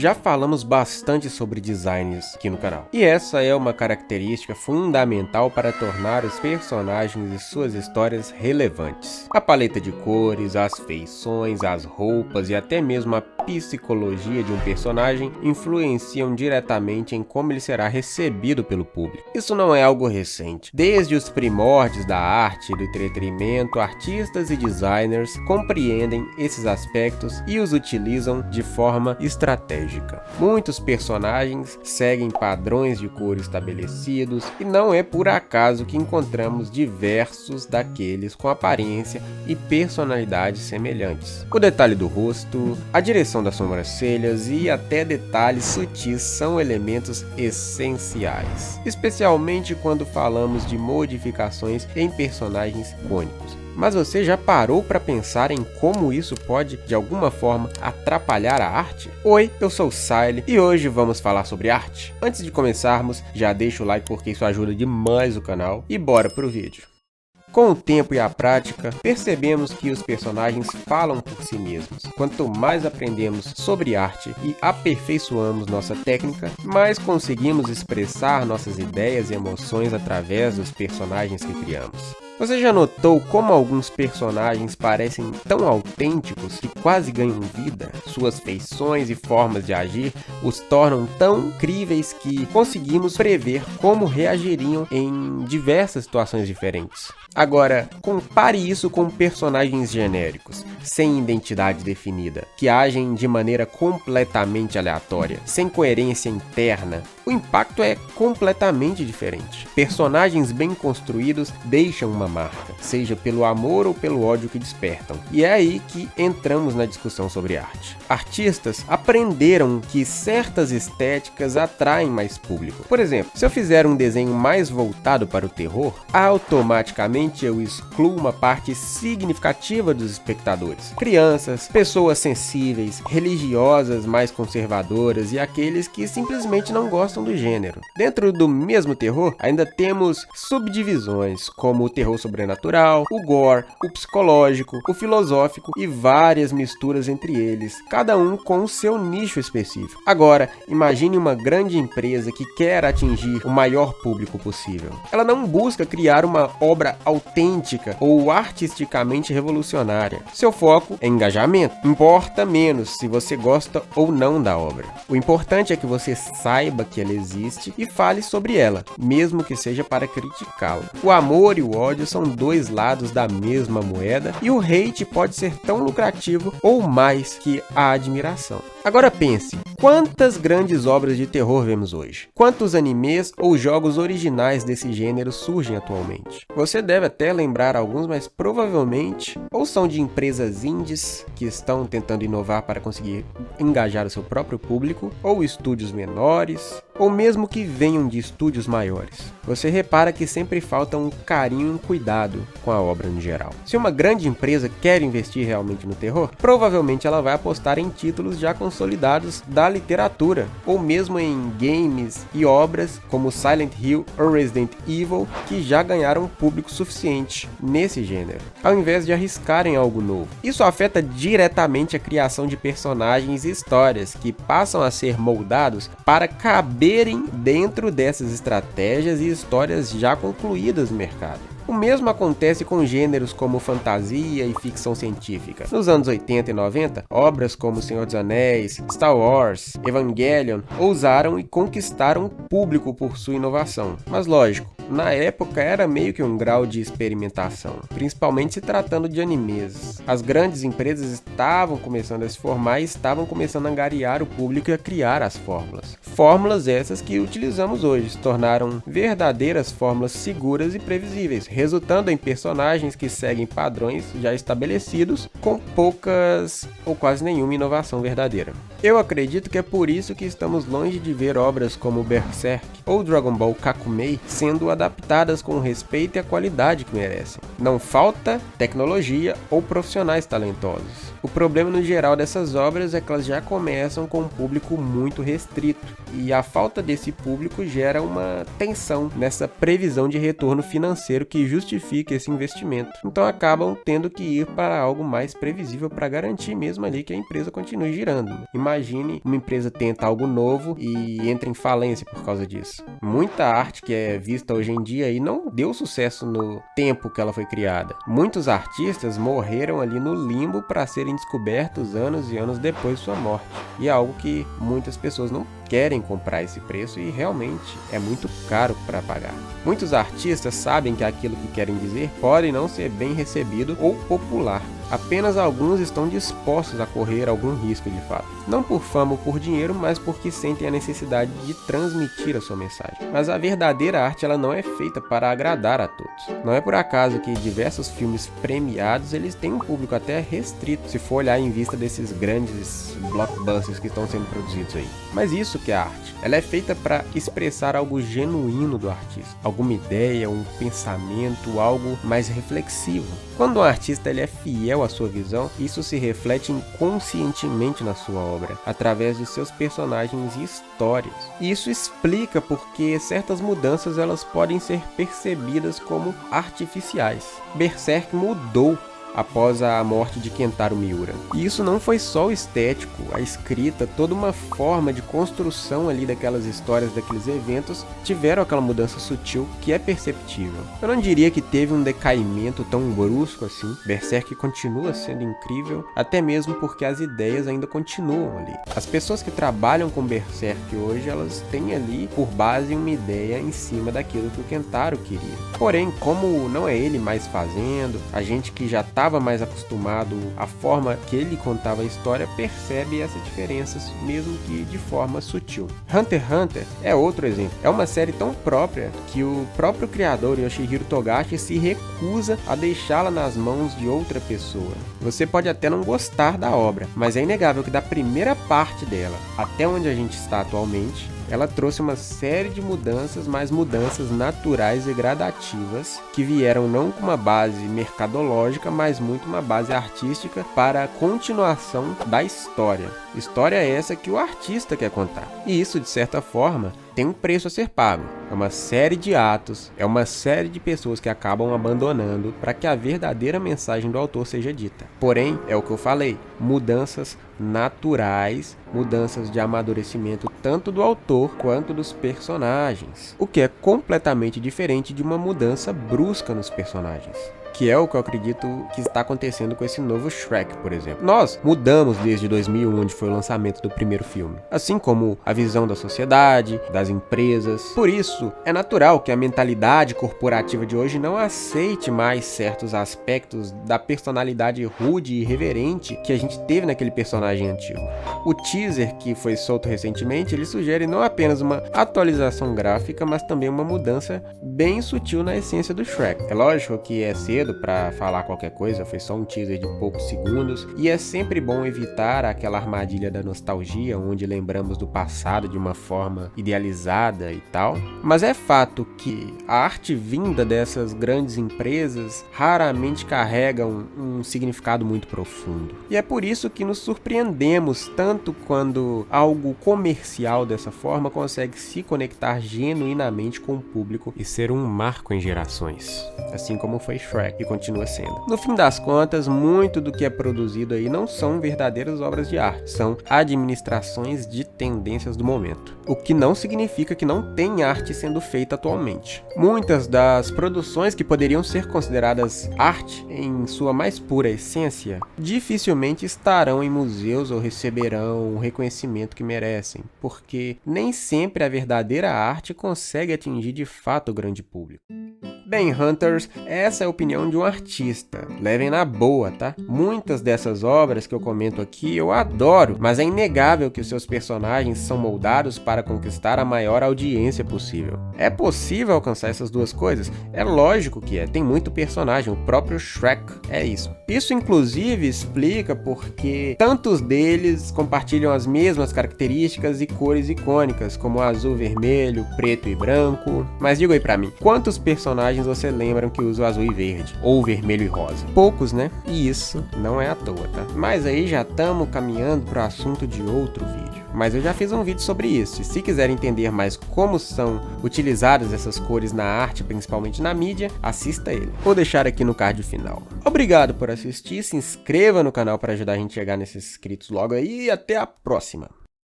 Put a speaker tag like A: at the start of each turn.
A: já falamos bastante sobre designs aqui no canal, e essa é uma característica fundamental para tornar os personagens e suas histórias relevantes. A paleta de cores, as feições, as roupas e até mesmo a psicologia de um personagem influenciam diretamente em como ele será recebido pelo público. Isso não é algo recente. Desde os primórdios da arte e do entretenimento, artistas e designers compreendem esses aspectos e os utilizam de forma estratégica. Muitos personagens seguem padrões de cor estabelecidos e não é por acaso que encontramos diversos daqueles com aparência e personalidades semelhantes. O detalhe do rosto, a direção das sobrancelhas e até detalhes sutis são elementos essenciais, especialmente quando falamos de modificações em personagens icônicos. Mas você já parou para pensar em como isso pode, de alguma forma, atrapalhar a arte? Oi, eu sou o Sile e hoje vamos falar sobre arte. Antes de começarmos, já deixa o like porque isso ajuda demais o canal e bora pro vídeo. Com o tempo e a prática, percebemos que os personagens falam por si mesmos. Quanto mais aprendemos sobre arte e aperfeiçoamos nossa técnica, mais conseguimos expressar nossas ideias e emoções através dos personagens que criamos. Você já notou como alguns personagens parecem tão autênticos que quase ganham vida? Suas feições e formas de agir os tornam tão críveis que conseguimos prever como reagiriam em diversas situações diferentes. Agora, compare isso com personagens genéricos, sem identidade definida, que agem de maneira completamente aleatória, sem coerência interna. O impacto é completamente diferente. Personagens bem construídos deixam uma marca, seja pelo amor ou pelo ódio que despertam. E é aí que entramos na discussão sobre arte. Artistas aprenderam que certas estéticas atraem mais público. Por exemplo, se eu fizer um desenho mais voltado para o terror, automaticamente eu excluo uma parte significativa dos espectadores. Crianças, pessoas sensíveis, religiosas mais conservadoras e aqueles que simplesmente não gostam do gênero. Dentro do mesmo terror, ainda temos subdivisões, como o terror sobrenatural, o gore, o psicológico, o filosófico e várias misturas entre eles, cada um com o seu nicho específico. Agora, imagine uma grande empresa que quer atingir o maior público possível. Ela não busca criar uma obra autêntica ou artisticamente revolucionária. Seu foco é engajamento. Importa menos se você gosta ou não da obra. O importante é que você saiba que ela existe e fale sobre ela, mesmo que seja para criticá-la. O amor e o ódio são dois lados da mesma moeda e o hate pode ser tão lucrativo ou mais que a admiração. Agora pense, quantas grandes obras de terror vemos hoje? Quantos animes ou jogos originais desse gênero surgem atualmente? Você deve até lembrar alguns, mas provavelmente ou são de empresas indies que estão tentando inovar para conseguir engajar o seu próprio público, ou estúdios menores, ou mesmo que venham de estúdios maiores. Você repara que sempre falta um carinho e um cuidado com a obra no geral. Se uma grande empresa quer investir realmente no terror, provavelmente ela vai apostar em títulos já consolidados da literatura, ou mesmo em games e obras como Silent Hill ou Resident Evil, que já ganharam público suficiente nesse gênero, ao invés de arriscarem algo novo. Isso afeta diretamente a criação de personagens e histórias, que passam a ser moldados para caberem dentro dessas estratégias e histórias já concluídas no mercado. O mesmo acontece com gêneros como fantasia e ficção científica. Nos anos 80 e 90, obras como Senhor dos Anéis, Star Wars, Evangelion ousaram e conquistaram o público por sua inovação. Mas lógico, na época era meio que um grau de experimentação, principalmente se tratando de animes. As grandes empresas estavam começando a se formar e estavam começando a angariar o público e a criar as fórmulas. Fórmulas essas que utilizamos hoje se tornaram verdadeiras fórmulas seguras e previsíveis, resultando em personagens que seguem padrões já estabelecidos, com poucas ou quase nenhuma inovação verdadeira. Eu acredito que é por isso que estamos longe de ver obras como Berserk ou Dragon Ball Kakumei sendo adaptadas com o respeito e a qualidade que merecem. Não falta tecnologia ou profissionais talentosos. O problema no geral dessas obras é que elas já começam com um público muito restrito, e a falta desse público gera uma tensão nessa previsão de retorno financeiro que justifica esse investimento. Então acabam tendo que ir para algo mais previsível para garantir mesmo ali que a empresa continue girando. imagine uma empresa tenta algo novo e entra em falência por causa disso. Muita arte que é vista hoje em dia aí não deu sucesso no tempo que ela foi criada. Muitos artistas morreram ali no limbo para serem descobertos anos e anos depois de sua morte. E é algo que muitas pessoas não querem comprar esse preço e realmente é muito caro para pagar. Muitos artistas sabem que aquilo que querem dizer pode não ser bem recebido ou popular. Apenas alguns estão dispostos a correr algum risco de fato. Não por fama ou por dinheiro, mas porque sentem a necessidade de transmitir a sua mensagem. Mas a verdadeira arte ela não é feita para agradar a todos. Não é por acaso que diversos filmes premiados eles têm um público até restrito, se for olhar em vista desses grandes blockbusters que estão sendo produzidos aí. Mas isso que é a arte. Ela é feita para expressar algo genuíno do artista. Alguma ideia, um pensamento, algo mais reflexivo. Quando um artista ele é fiel à sua visão, isso se reflete inconscientemente na sua obra, através de seus personagens e histórias. E isso explica porque certas mudanças elas podem ser percebidas como artificiais. Berserk mudou após a morte de Kentaro Miura. E isso não foi só o estético, a escrita, toda uma forma de construção ali daquelas histórias, daqueles eventos, tiveram aquela mudança sutil que é perceptível. Eu não diria que teve um decaimento tão brusco assim. Berserk continua sendo incrível, até mesmo porque as ideias ainda continuam ali. As pessoas que trabalham com Berserk hoje, elas têm ali por base uma ideia em cima daquilo que o Kentaro queria. Porém, como não é ele mais fazendo, a gente que já estava mais acostumado à forma que ele contava a história percebe essas diferenças, mesmo que de forma sutil. Hunter x Hunter é outro exemplo. É uma série tão própria que o próprio criador Yoshihiro Togashi se recusa a deixá-la nas mãos de outra pessoa. Você pode até não gostar da obra, mas é inegável que da primeira parte dela até onde a gente está atualmente, ela trouxe uma série de mudanças, mas mudanças naturais e gradativas, que vieram não com uma base mercadológica, mas muito uma base artística para a continuação da história. História essa que o artista quer contar. E isso, de certa forma, tem um preço a ser pago. É uma série de atos, é uma série de pessoas que acabam abandonando para que a verdadeira mensagem do autor seja dita. Porém, é o que eu falei, mudanças naturais, mudanças de amadurecimento tanto do autor quanto dos personagens. O que é completamente diferente de uma mudança brusca nos personagens. Que é o que eu acredito que está acontecendo com esse novo Shrek, por exemplo. Nós mudamos desde 2001, onde foi o lançamento do primeiro filme. Assim como a visão da sociedade, das empresas. Por isso, é natural que a mentalidade corporativa de hoje não aceite mais certos aspectos da personalidade rude e irreverente que a gente teve naquele personagem antigo. O teaser que foi solto recentemente, ele sugere não apenas uma atualização gráfica, mas também uma mudança bem sutil na essência do Shrek. É lógico que é cedo para falar qualquer coisa, foi só um teaser de poucos segundos, e é sempre bom evitar aquela armadilha da nostalgia, onde lembramos do passado de uma forma idealizada e tal, mas é fato que a arte vinda dessas grandes empresas raramente carrega um significado muito profundo, e é por isso que nos surpreendemos tanto quando algo comercial dessa forma consegue se conectar genuinamente com o público e ser um marco em gerações, assim como foi Shrek. E continua sendo. No fim das contas, muito do que é produzido aí não são verdadeiras obras de arte, são administrações de tendências do momento. O que não significa que não tem arte sendo feita atualmente. Muitas das produções que poderiam ser consideradas arte em sua mais pura essência, dificilmente estarão em museus ou receberão o reconhecimento que merecem, porque nem sempre a verdadeira arte consegue atingir de fato o grande público. Bem, Hunters, essa é a opinião de um artista. Levem na boa, tá? Muitas dessas obras que eu comento aqui eu adoro, mas é inegável que os seus personagens são moldados para conquistar a maior audiência possível. É possível alcançar essas duas coisas? É lógico que é. Tem muito personagem, o próprio Shrek é isso. Isso inclusive explica porque tantos deles compartilham as mesmas características e cores icônicas, como azul, vermelho, preto e branco. Mas diga aí pra mim, quantos personagens você lembram que usam azul e verde, ou vermelho e rosa? Poucos, né? E isso não é à toa, tá? Mas aí já estamos caminhando para o assunto de outro vídeo. mas eu já fiz um vídeo sobre isso, e se quiser entender mais como são utilizadas essas cores na arte, principalmente na mídia, assista ele. Vou deixar aqui no card final. Obrigado por assistir, se inscreva no canal para ajudar a gente a chegar nesses inscritos logo aí, e até a próxima!